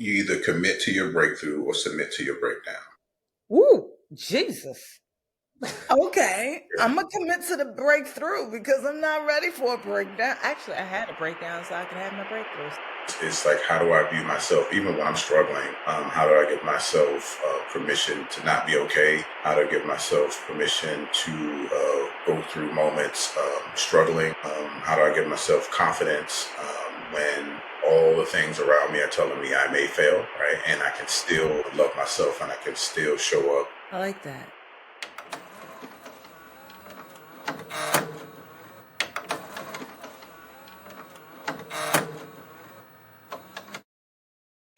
You either commit to your breakthrough or submit to your breakdown. Ooh, Jesus. Okay, Yeah. I'm gonna commit to the breakthrough because I'm not ready for a breakdown. Actually, I had a breakdown so I could have my breakthroughs. It's like, how do I view myself, even when I'm struggling? How do I give myself permission to not be okay? How do I give myself permission to go through moments struggling? How do I give myself confidence when all the things around me are telling me I may fail, right? And I can still love myself and I can still show up. I like that.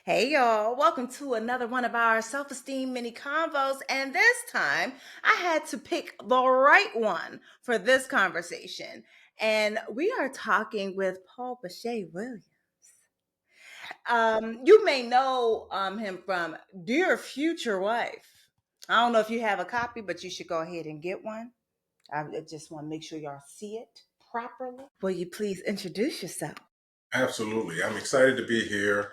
Hey y'all, welcome to another one of our self-esteem mini convos. And this time I had to pick the right one for this conversation. And we are talking with Paul Bashea Williams. You may know him from Dear Future Wife. I don't know if you have a copy, but you should go ahead and get one. I just want to make sure y'all see it properly. Will you please introduce yourself? Absolutely. I'm excited to be here.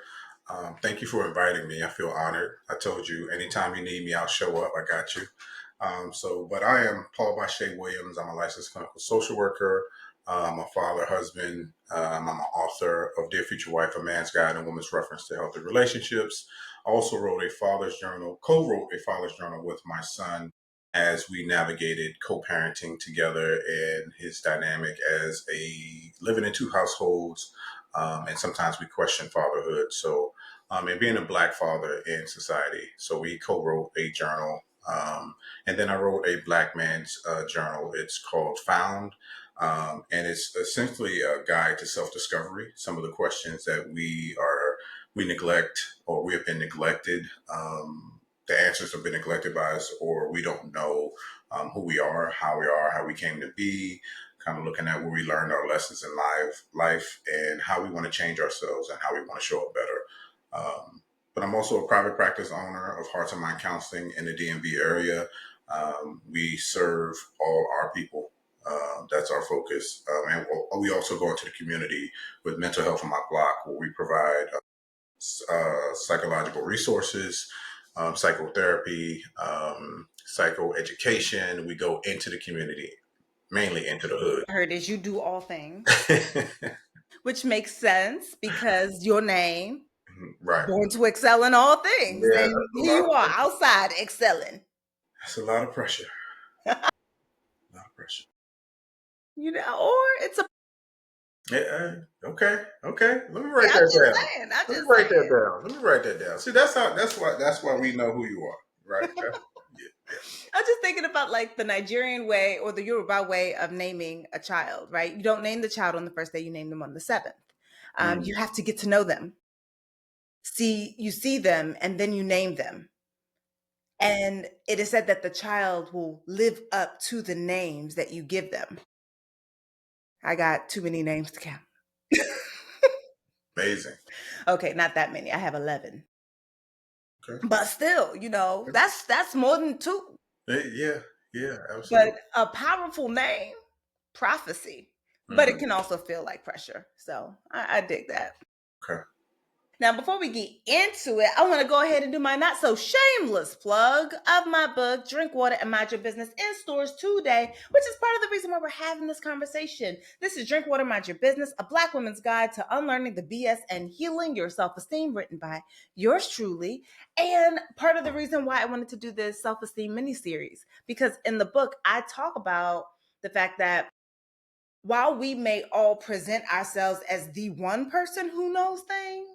Thank you for inviting me. I feel honored. I told you anytime you need me, I'll show up. I got you. But I am Paul Bashea Williams. I'm a licensed clinical social worker. I'm a father, husband. I'm an author of Dear Future Wife, A Man's Guide and Woman's Reference to Healthy Relationships. I also wrote a father's journal, co-wrote a father's journal with my son as we navigated co-parenting together and his dynamic as a living in two households, and sometimes we question fatherhood. And being a Black father in society. So we co-wrote a journal. And then I wrote a Black man's journal. It's called Found. And it's essentially a guide to self-discovery. Some of the questions that we neglect or we have been neglected. The answers have been neglected by us, or we don't know who we are, how we came to be, kind of looking at where we learned our lessons in life, and how we want to change ourselves and how we want to show up better. But I'm also a private practice owner of Hearts and Mind Counseling in the DMV area. We serve all our people. That's our focus. And we also go into the community with Mental Health on My Block, where we provide psychological resources, psychotherapy, psychoeducation. We go into the community, mainly into the I heard is you do all things, hood. which makes sense because your name, Right. born to excel in all things. Yeah, And here you are outside excelling. that's a lot of pressure. A lot of pressure. Or it's a Yeah, okay. Let me write I'm that just down. saying. I'm Let me just write that saying. down. Let me write that down. See, that's why we know who you are, right? Yeah. I'm just thinking about like the Nigerian way or the Yoruba way of naming a child, right? You don't name the child on the first day, you name them on the seventh. Mm. You have to get to know them. You see them and then you name them. And it is said that the child will live up to the names that you give them. I got too many names to count. Amazing. Okay, not that many. I have 11. Okay. But still, that's more than two. Yeah, yeah, absolutely. But a powerful name, prophecy. But it Hmm. can also feel like pressure. So I dig that. Okay. Now, before we get into it, I want to go ahead and do my not so shameless plug of my book, Drink Water and Mind Your Business, in stores today, which is part of the reason why we're having this conversation. This is Drink Water, Mind Your Business, a Black woman's guide to unlearning the BS and healing your self esteem, written by yours truly. And part of the reason why I wanted to do this self esteem mini series, because in the book, I talk about the fact that while we may all present ourselves as the one person who knows things,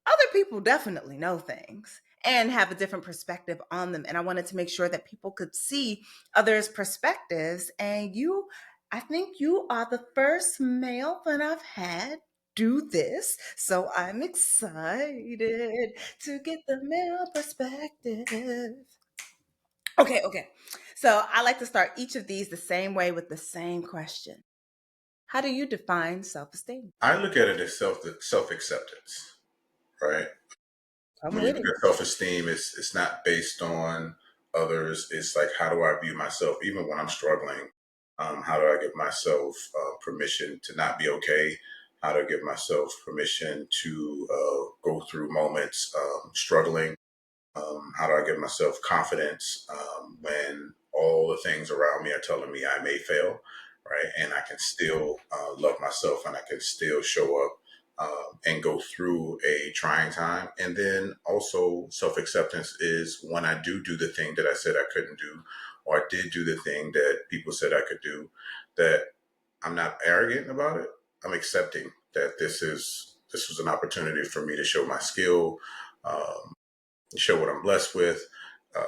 other people definitely know things and have a different perspective on them. And I wanted to make sure that people could see others' perspectives. And I think you are the first male that I've had do this. So I'm excited to get the male perspective. Okay. So I like to start each of these the same way with the same question. How do you define self esteem? I look at it as self acceptance, right? Come When you with look it. at self esteem, it's not based on others. It's like, how do I view myself, even when I'm struggling? How do I give myself permission to not be okay? How do I give myself permission to go go through moments struggling. How do I give myself confidence when all the things around me are telling me I may fail, right? And I can still love myself, and I can still show up and go through a trying time. And then also, self acceptance is when I do the thing that I said I couldn't do, or I did do the thing that people said I could do, that I'm not arrogant about it. I'm accepting that this was an opportunity for me to show my skill, show what I'm blessed with.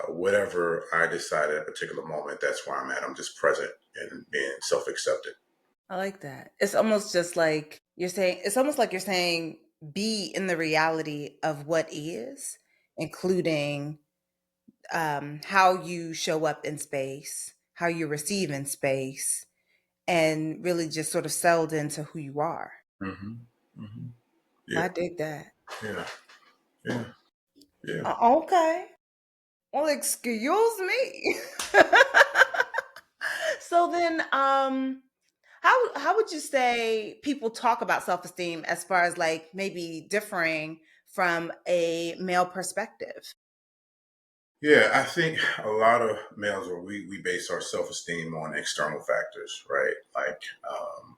Whatever I decide at a particular moment, that's where I'm at. I'm just present and being self accepted. I like that. It's almost just like you're saying, it's almost like you're saying, be in the reality of what is, including how you show up in space, how you receive in space, and really just sort of settled into who you are. Hmm. Hmm. Yeah, I dig that. yeah, yeah, yeah. Okay. Well, excuse me. So then, how would you say people talk about self-esteem as far as like maybe differing from a male perspective? Yeah, I think a lot of males, or we base our self esteem on external factors, right? Like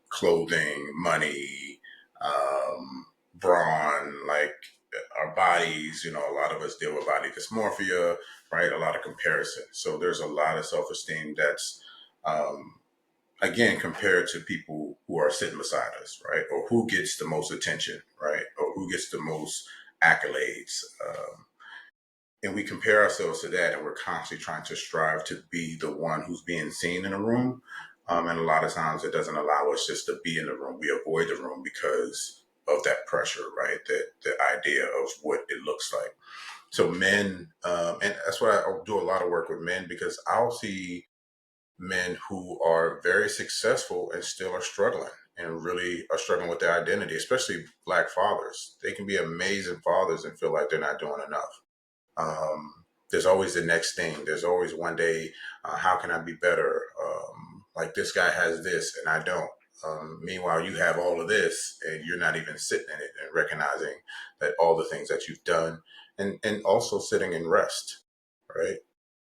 clothing, money, brawn, like our bodies. A lot of us deal with body dysmorphia, right? A lot of comparison. So there's a lot of self esteem that's, um, again, compared to people who are sitting beside us, right? Or who gets the most attention, right? Or who gets the most accolades. And we compare ourselves to that, and we're constantly trying to strive to be the one who's being seen in a room. And a lot of times it doesn't allow us just to be in the room. We avoid the room because of that pressure, right? That the idea of what it looks like. So men, and that's why I do a lot of work with men, because I'll see men who are very successful and still are struggling, and really are struggling with their identity, especially Black fathers. They can be amazing fathers and feel like they're not doing enough. There's always the next thing. There's always one day, how can I be better? Like this guy has this and I don't. Meanwhile, you have all of this and you're not even sitting in it and recognizing that all the things that you've done, and also sitting in rest, right?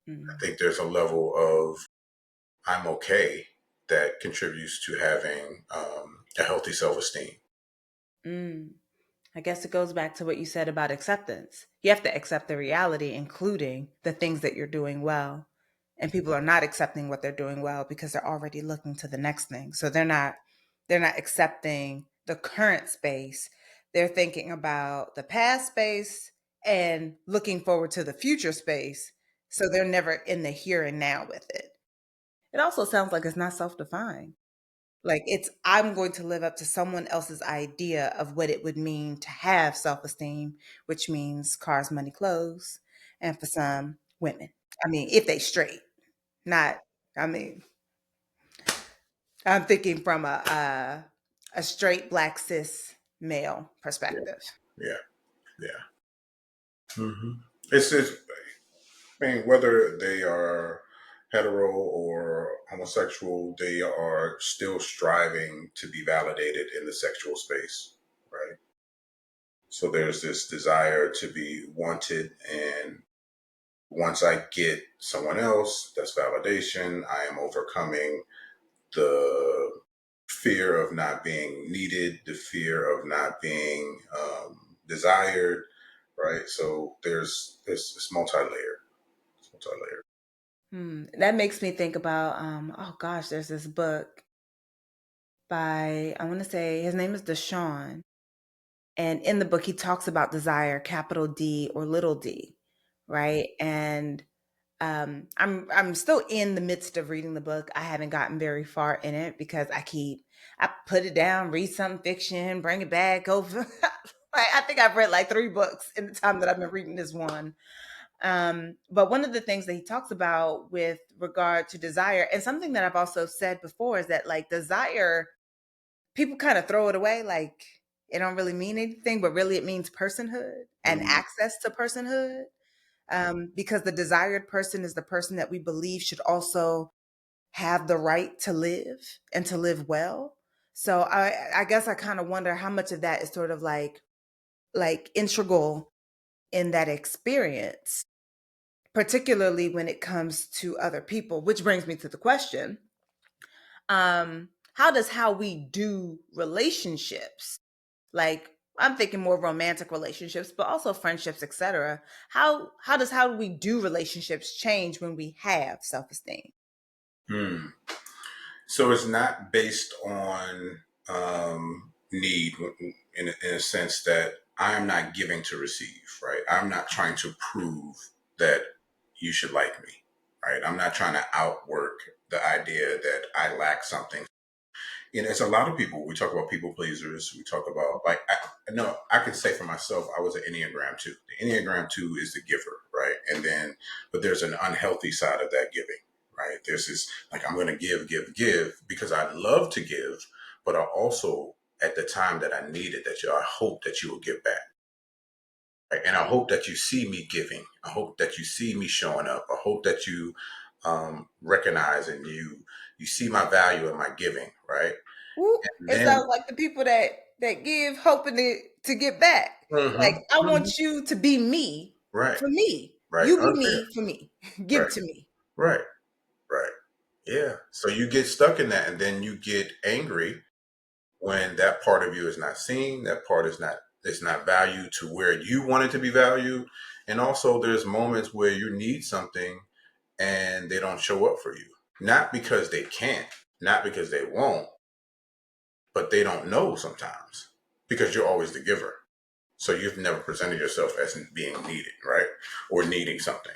I Mm. think there's a level of I'm okay that contributes to having a healthy self esteem. Mm. I guess it goes back to what you said about acceptance. You have to accept the reality, including the things that you're doing well. And people are not accepting what they're doing well because they're already looking to the next thing. So they're not accepting the current space. They're thinking about the past space and looking forward to the future space. So they're never in the here and now with it. It also sounds like it's not self-defined. Like it's I'm going to live up to someone else's idea of what it would mean to have self-esteem, which means cars, money, clothes, and for some women. I mean, if they straight, not I mean, I'm thinking from a straight black cis male Yeah, perspective. yeah, yeah. Hmm. It's just, I mean, whether they are hetero or homosexual, they are still striving to be validated in the sexual space, right? So there's this desire to be wanted, and once I get someone else, that's validation. I am overcoming the fear of not being needed, the fear of not being desired, right? So there's it's multi-layered. It's multi-layered. That makes me think about oh gosh, there's this book by I want to say his name is Deshaun. And in the book, he talks about desire, capital D or little d, right? And I'm still in the midst of reading the book. I haven't gotten very far in it because I put it down, read some fiction, bring it back, go. Like, I think I've read like 3 books in the time that I've been reading this one. But one of the things that he talks about with regard to desire, and something that I've also said before, is that like desire people kind of throw it away like it don't really mean anything, but really it means personhood and Mhm. access to personhood. Because the desired person is the person that we believe should also have the right to live and to live well. So I guess I kind of wonder how much of that is sort of like like integral in that experience, particularly when it comes to other people, which brings me to the question, how does how we do relationships, like I'm thinking more romantic relationships, but also friendships, etc. How does how we do relationships change when we have self-esteem? Hmm. So it's not based on need in a sense that I'm not giving to receive, right? I'm not trying to prove that you should like me, right? I'm not trying to outwork the idea that I lack something. You know, it's a lot of people. We talk about people pleasers. We talk about like I know I can say for myself, I was an Enneagram 2. The Enneagram 2 is the giver, right? And then, but there's an unhealthy side of that giving, right? There's this like I'm going to give because I love to give, but I also at the time that I need it, I hope that you will give back, right? And I hope that you see me giving. I hope that you see me showing up. I hope that you recognize and you see my value in my giving, right? Ooh, And it then sounds like the people that give hoping to get back. Like hmm I want hmm you to be me right, for me. right, You be unfair, me for me. Give right, to me. right, right. Yeah. So you get stuck in that, and then you get angry when that part of you is not seen. That part is not valued to where you want it to be valued. And also, there's moments where you need something and they don't show up for you. Not because they can't, not because they won't, but they don't know sometimes because you're always the giver. So you've never presented yourself as being needed, right? Or needing something.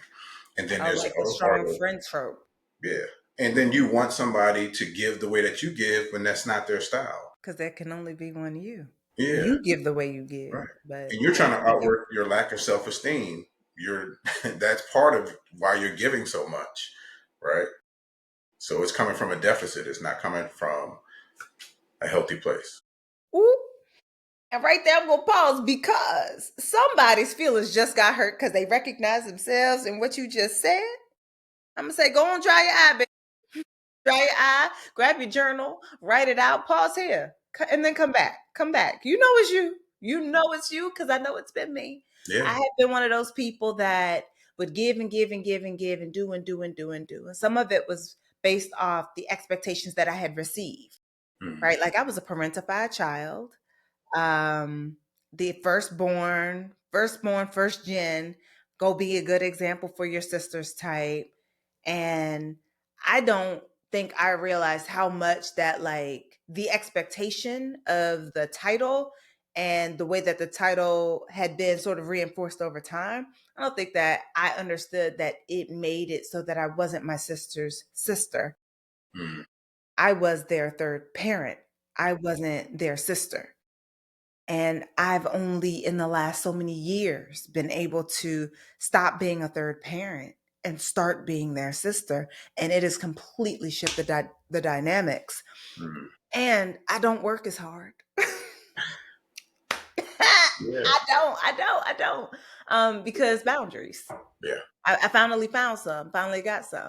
And then I there's the like the other part strong of, friend trope yeah. And then you want somebody to give the way that you give when that's not their style. because there can only be one you. Yeah, You give the way you give, right. but And you're they trying to can't give. outwork your lack of self-esteem. You're that's part of why you're giving so much, right? So it's coming from a deficit. It's not coming from a healthy place. Ooh. And right there, I'm gonna pause because somebody's feelings just got hurt because they recognize themselves in what you just said. I'm gonna say, go on, dry your eye, baby. Dry your eye, grab your journal, write it out, pause here, and then come back. Come back. You know it's you. You know it's you because I know it's been me. I Yeah. have been one of those people that would give and give and give and give and do and do and do and do. And some of it was based off the expectations that I had received, Mm-hmm. right? Like I was a parentified child, the firstborn, first gen, go be a good example for your sisters type. And I don't think I realized how much that like the expectation of the title and the way that the title had been sort of reinforced over time. I don't think that I understood that it made it so that I wasn't my sister's sister. Mm-hmm. I was their third parent. I wasn't their sister. And I've only in the last so many years been able to stop being a third parent and start being their sister. And it has completely shifted the dynamics. Mm-hmm. And I don't work as hard. Yeah. I don't. Because boundaries. Yeah. I finally found some, finally got some.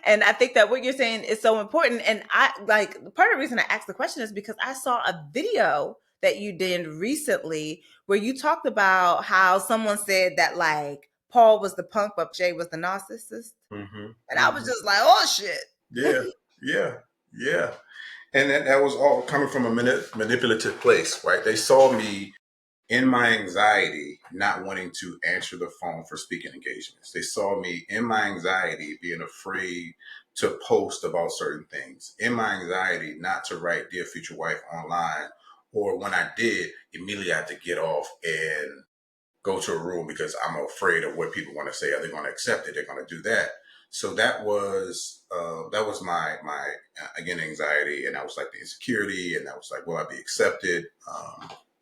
And I think that what you're saying is so important. And I like part of the reason I asked the question is because I saw a video that you did recently where you talked about how someone said that like Paul was the punk, but Jay was the narcissist. Mm-hmm. And I was Mm-hmm. just like, oh shit. Yeah. Yeah. Yeah. And that was all coming from a manipulative place, right? They saw me in my anxiety not wanting to answer the phone for speaking engagements. They saw me in my anxiety being afraid to post about certain things, in my anxiety not to write Dear Future Wife online, or when I did, immediately I had to get off and go to a room because I'm afraid of what people want to say. Are they going to accept it? They're going to do that. So that was my again anxiety, and that was like the insecurity, and that was like, will I be accepted?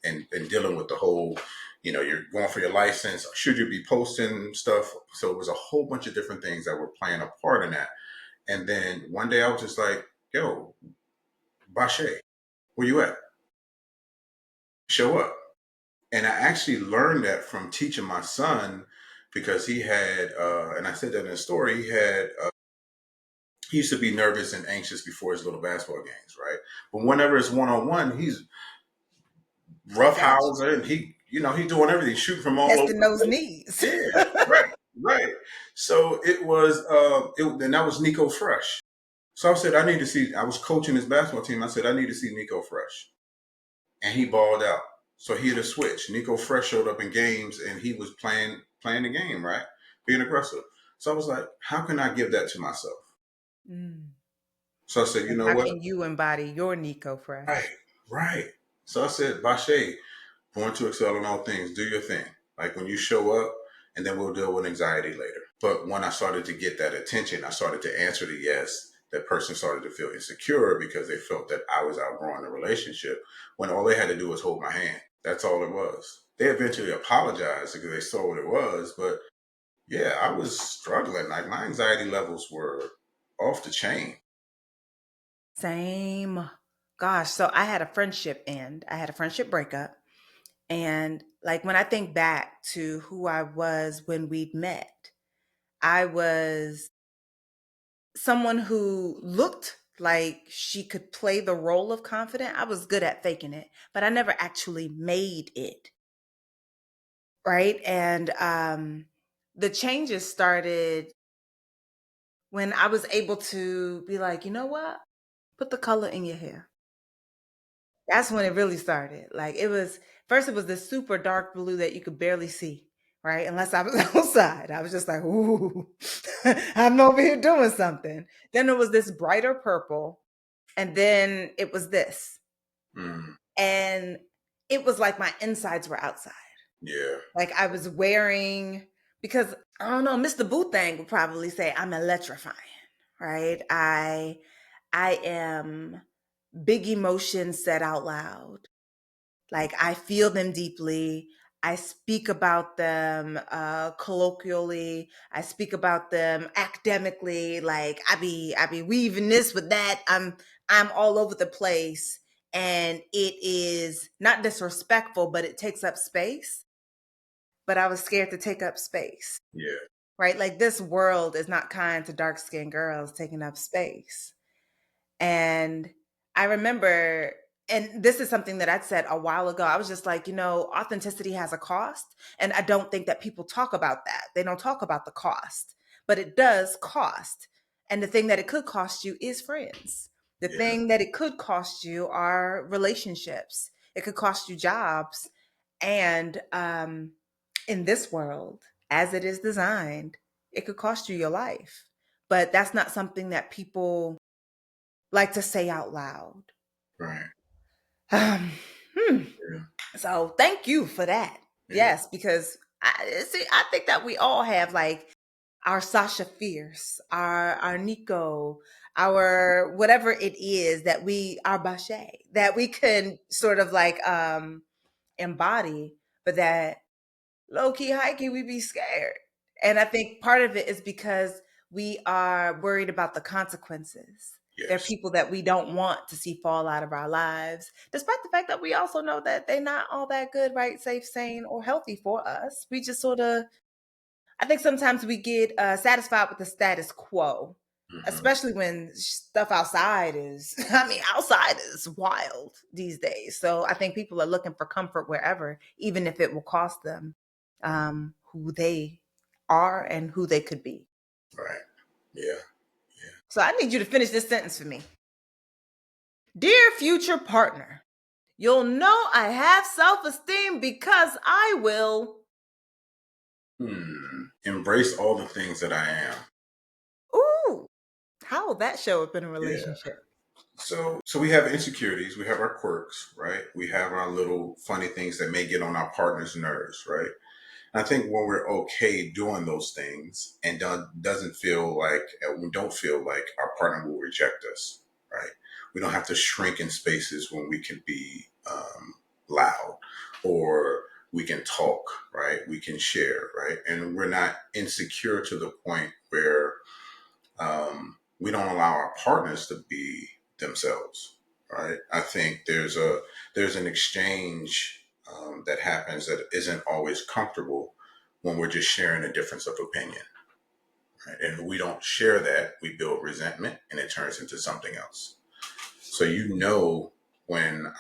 And dealing with the whole, you know, you're going for your license. Should you be posting stuff? So it was a whole bunch of different things that were playing a part in that. And then one day I was just like, yo, Bashea, where you at? Show up. And I actually learned that from teaching my son because he had, and I said that in the story, he used to be nervous and anxious before his little basketball games, right? But whenever it's one on one, he's Gotcha. roughhouser, and he's doing everything, shooting from all over Testing the those place. knees. Yeah, right, right. So it was, and that was Nico Fresh. So I said, I need to see. I was coaching his basketball team. I said, I need to see Nico Fresh, and he balled out. So he had a switch. Nico Fresh showed up in games, and he was playing the game, right, being aggressive. So I was like, how can I give that to myself? Mm. So I said, you And know how what? can you embody your Nico Right, Fresh? right. So I said, Bashea, born to excel in all things, do your thing. Like when you show up, and then we'll deal with anxiety later. But when I started to get that attention, I started to answer the yes. That person started to feel insecure because they felt that I was outgrowing the relationship when all they had to do was hold my hand. That's all it was. They eventually apologized because they saw what it was. But yeah, I was struggling. Like my anxiety levels were off the chain. Same. Gosh, so I had a friendship end. I had a friendship breakup. And like when I think back to who I was when we'd met, I was someone who looked like she could play the role of confident. I was good at faking it, but I never actually made it. Right. And the changes started when I was able to be like, you know what? Put the color in your hair. That's when it really started. Like it was first it was this super dark blue that you could barely see, right? Unless I was outside. I was just like, ooh, I'm over here doing something. Then it was this brighter purple, and then it was this. Mm, And it was like my insides were outside. yeah, Like I was wearing because I don't know, Mr. Boothang would probably say I'm electrifying, right? I am big emotions said out loud. Like I feel them deeply. I speak about them colloquially. I speak about them academically. Like I be weaving this with that. I'm all over the place, and it is not disrespectful, but it takes up space. But I was scared to take up space, yeah, right? Like this world is not kind to dark skinned girls taking up space. And I remember, and this is something that I'd said a while ago. I was just like, authenticity has a cost. And I don't think that people talk about that. They don't talk about the cost, but it does cost. And the thing that it could cost you is friends. The yeah, thing that it could cost you are relationships. It could cost you jobs. And in this world, as it is designed, it could cost you your life. But that's not something that people like to say out loud. right, Um, hmm. yeah, So thank you for that. yeah, Yes, because I think that we all have like our Sasha Fierce, our Nico, our whatever it is that our Bache that we can sort of like embody, but that low key, high key, we be scared. And I think part of it is because we are worried about the consequences. There are yes, people that we don't want to see fall out of our lives, despite the fact that we also know that they're not all that good, right? Safe, sane, or healthy for us. We just sort of, I think sometimes we get satisfied with the status quo, hmm, especially when stuff outside is, I mean, outside is wild these days. So I think people are looking for comfort wherever, even if it will cost them who they are and who they could be. right, yeah, So I need you to finish this sentence for me. Dear future partner, you'll know I have self esteem because I will. embrace all the things that I am. Ooh, how will that show up in a Yeah. relationship? So we have insecurities, we have our quirks, right? We have our little funny things that may get on our partner's nerves, right? And I think when we're okay doing those things and doesn't feel like we don't feel like our partner will reject us, right? We don't have to shrink in spaces when we can be loud or we can talk, right? We can share, right? And we're not insecure to the point where we don't allow our partners to be themselves, right? I think there's an exchange that happens that isn't always comfortable when we're just sharing a difference of opinion, right? And if we don't share that, we build resentment and it turns into something else. So when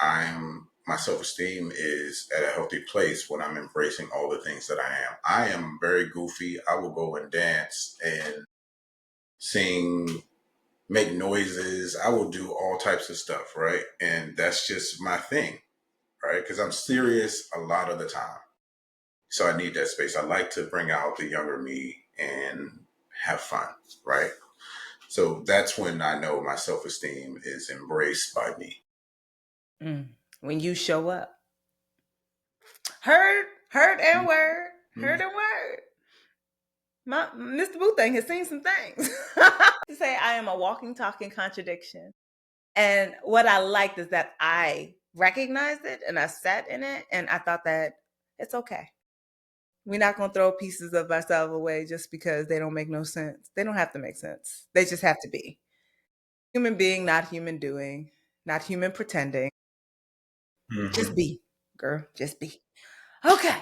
my self-esteem is at a healthy place when I'm embracing all the things that I am. I am very goofy. I will go and dance and sing, make noises. I will do all types of stuff, right? And that's just my thing, right? Because I'm serious a lot of the time. So I need that space. I like to bring out the younger me and have fun, right? So that's when I know my self-esteem is embraced by me. Mm. When you show up. Heard and word. Mhm. Heard and word. My Mr. Boo thing has seen some things. To say I am a walking, talking contradiction. And what I liked is that I recognized it and I sat in it and I thought that it's okay. We're not going to throw pieces of ourselves away just because they don't make no sense. They don't have to make sense. They just have to be. Human being, not human doing, not human pretending. Just Mhm. be, girl, just be. Okay.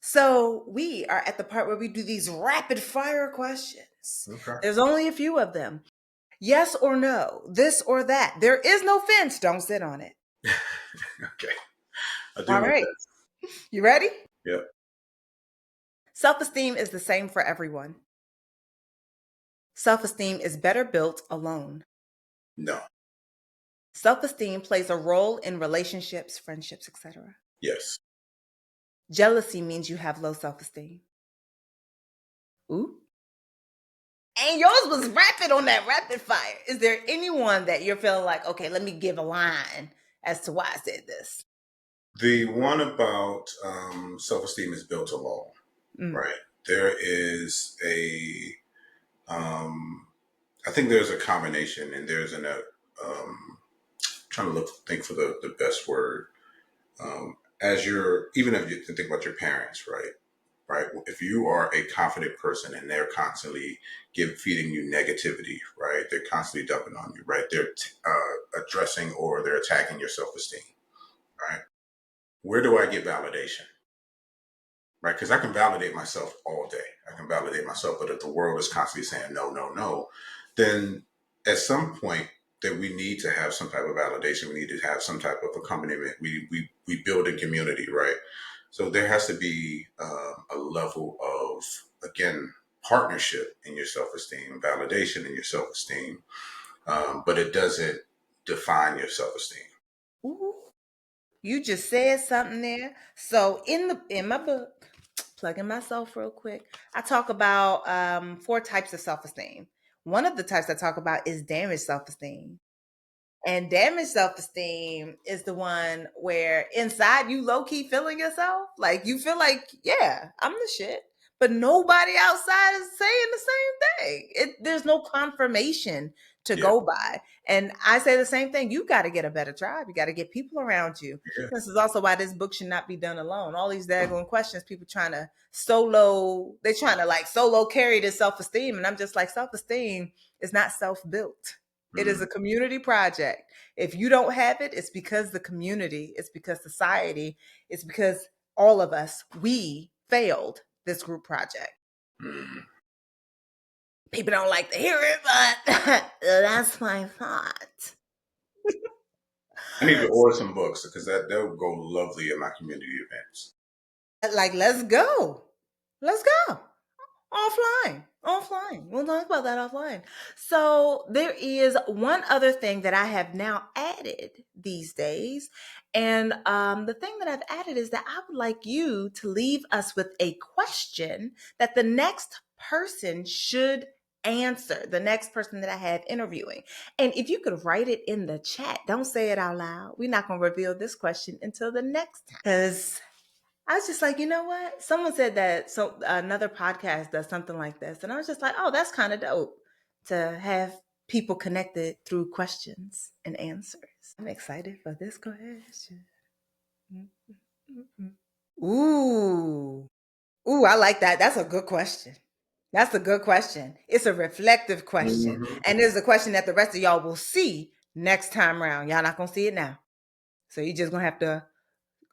So we are at the part where we do these rapid fire questions. Okay. There's only a few of them. Yes or no, this or that. There is no fence. Don't sit on it. Okay. I do All my right. best. You ready? Yep. Self esteem is the same for everyone. Self esteem is better built alone. No. Self esteem plays a role in relationships, friendships, etc. Yes. Jealousy means you have low self esteem. Ooh. And yours was rapid on that rapid fire. Is there anyone that you're feeling like, okay, let me give a line as to why I said this? The one about self-esteem is built alone, Mm. right? There is a, um, I think there's a combination, and there's trying to think for the best word. As you're, even if you think about your parents, right? Right. If you are a confident person and they're constantly feeding you negativity, right? They're constantly dumping on you, right? They're addressing or they're attacking your self-esteem, right? Where do I get validation? Right? Because I can validate myself all day. I can validate myself, but if the world is constantly saying no, no, no, then at some point that we need to have some type of validation. We need to have some type of accompaniment. We build a community, right? So there has to be a level of, again, partnership in your self-esteem, validation in your self-esteem, but it doesn't define your self-esteem. Ooh, you just said something there. So in my book, plugging myself real quick, I talk about four types of self-esteem. One of the types I talk about is damaged self-esteem. And damaged self-esteem is the one where inside you low-key feeling yourself. Like you feel like, yeah, I'm the shit. But nobody outside is saying the same thing. There's no confirmation to Yeah, go by. And I say the same thing. You got to get a better tribe. You got to get people around you. yeah, This is also why this book should not be done alone. All these daggone questions, people trying to solo, they're trying to like solo carry this self-esteem. And I'm just like, self-esteem is not self-built. It is mm, a community project. If you don't have it, it's because the community, it's because society, it's because all of us, we failed this group project. mm. People don't like to hear it, but that's my thought. I need to order some books because that would go lovely at my community events. Like, let's go. Let's go. Offline. Offline. We'll talk about that offline. So there is one other thing that I have now added these days. And the thing that I've added is that I would like you to leave us with a question that the next person should answer, the next person that I have interviewing. And if you could write it in the chat, don't say it out loud. We're not going to reveal this question until the next time. Because I was just like, you know what? Someone said that so another podcast does something like this. And I was just like, oh, that's kind of dope to have people connected through questions and answers. I'm excited for this question. Ooh. Ooh, I like that. That's a good question. That's a good question. It's a reflective question. Hmm. And it's a question that the rest of y'all will see next time around. Y'all not going to see it now. So you just going to have to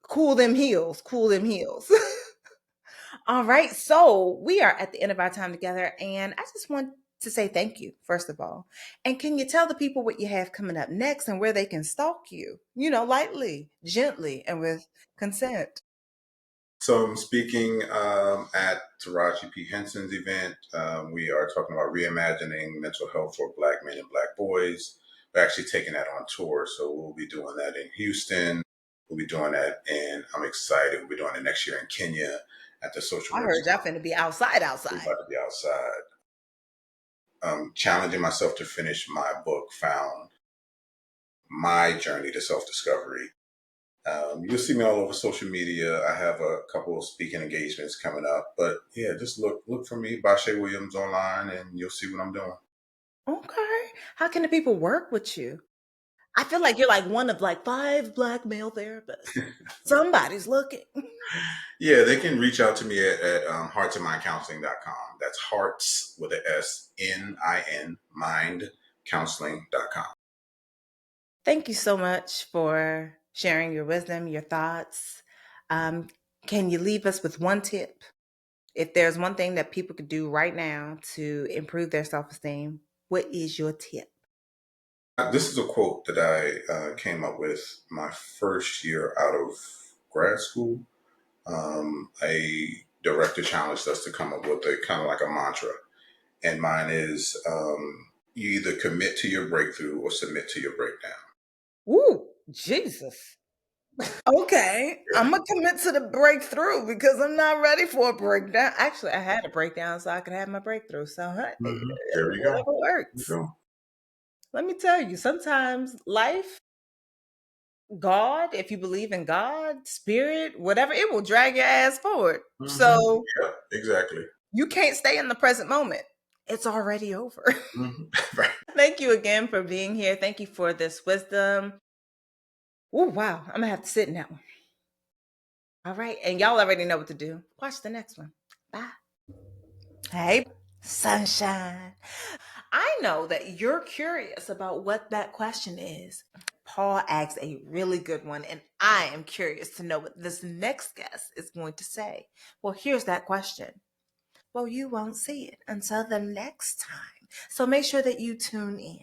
cool them heels, cool them heels. All right. So we are at the end of our time together. And I just want to say thank you, first of all. And can you tell the people what you have coming up next and where they can stalk you? Lightly, gently, and with consent. So I'm speaking at Taraji P. Henson's event. We are talking about reimagining mental health for Black men and Black boys. We're actually taking that on tour, so we'll be doing that in Houston. We'll be doing that, and I'm excited. We'll be doing it next year in Kenya at the Social I Workers heard y'all Conference. finna be outside, We're outside. about to be outside. Challenging myself to finish my book, Found, my journey to self-discovery. You'll see me all over social media. I have a couple of speaking engagements coming up, but yeah, just look for me, Bashea Williams, online, and you'll see what I'm doing. Okay. How can the people work with you? I feel like you're like one of like 5 Black male therapists. Somebody's looking. Yeah, they can reach out to me at heartsandmindcounseling.com. That's hearts with a S, N-I-N, mindcounseling.com. Thank you so much for sharing your wisdom, your thoughts. Um, can you leave us with one tip? If there's one thing that people could do right now to improve their self esteem, what is your tip? This is a quote that I came up with my first year out of grad school. A director challenged us to come up with a kind of like a mantra. And mine is you either commit to your breakthrough or submit to your breakdown. Ooh, Jesus. Okay, I'm gonna commit to the breakthrough because I'm not ready for a breakdown. Actually, I had a breakdown so I could have my breakthrough. So, hey, There we go. whatever There we works. go. Let me tell you, sometimes life, God, if you believe in God, spirit, whatever, it will drag your ass forward. So Yeah, exactly. you can't stay in the present moment. It's already over. Right. Thank you again for being here. Thank you for this wisdom. Oh, wow. I'm going to have to sit in that one. All right. And y'all already know what to do. Watch the next one. Bye. Hey, sunshine. I know that you're curious about what that question is. Paul asked a really good one, and I am curious to know what this next guest is going to say. Well, here's that question. Well, you won't see it until the next time. So make sure that you tune in.